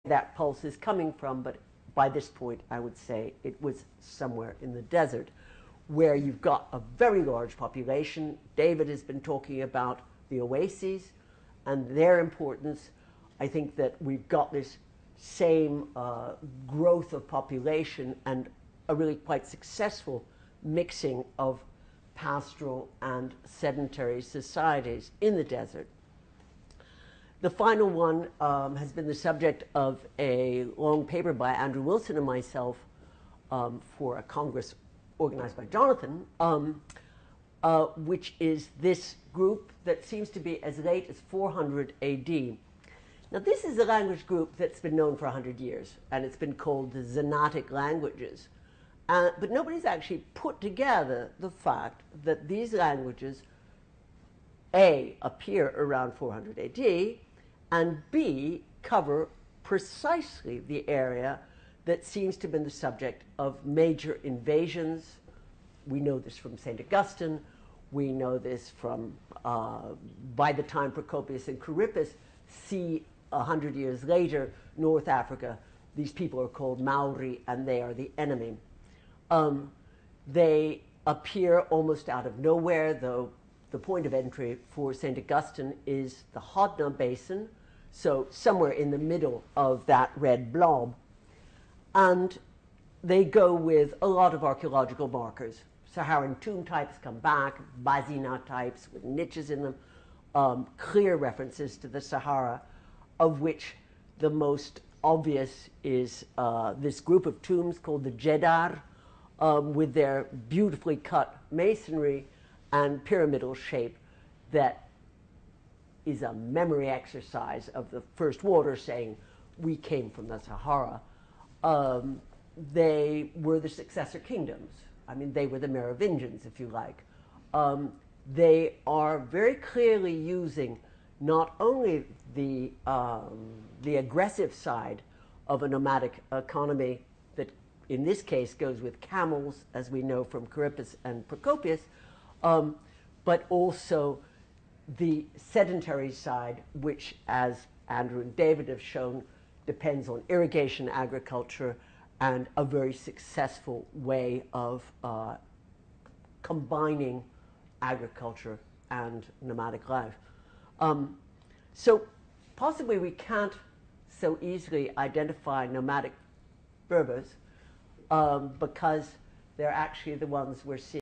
that pulse is coming from, but by this point I would say it was somewhere in the desert where you've got a very large population. David has been talking about the oases and their importance. I think that we've got this same growth of population and a really quite successful mixing of pastoral and sedentary societies in the desert. The final one has been the subject of a long paper by Andrew Wilson and myself for a Congress organized by Jonathan, which is this group that seems to be as late as 400 AD. Now, this is a language group that's been known for 100 years, and it's been called the Zenatic languages. But nobody's actually put together the fact that these languages, A, appear around 400 AD, and B, cover precisely the area that seems to have been the subject of major invasions. We know this from St. Augustine. We know this from, by the time Procopius and Charippus see 100 years later, North Africa, these people are called Maori, and they are the enemy. They appear almost out of nowhere, though the point of entry for St. Augustine is the Hodna Basin, so somewhere in the middle of that red blob. And they go with a lot of archaeological markers. Saharan tomb types come back, Bazina types with niches in them, clear references to the Sahara, of which the most obvious is this group of tombs called the Jedar, with their beautifully cut masonry and pyramidal shape that is a memory exercise of the first water saying, we came from the Sahara. They were the successor kingdoms. I mean, they were the Merovingians, if you like. They are very clearly using not only the aggressive side of a nomadic economy that in this case goes with camels, as we know from Charippus and Procopius, but also the sedentary side, which, as Andrew and David have shown, depends on irrigation, agriculture, and a very successful way of combining agriculture and nomadic life. So possibly we can't so easily identify nomadic Berbers because they're actually the ones we're seeing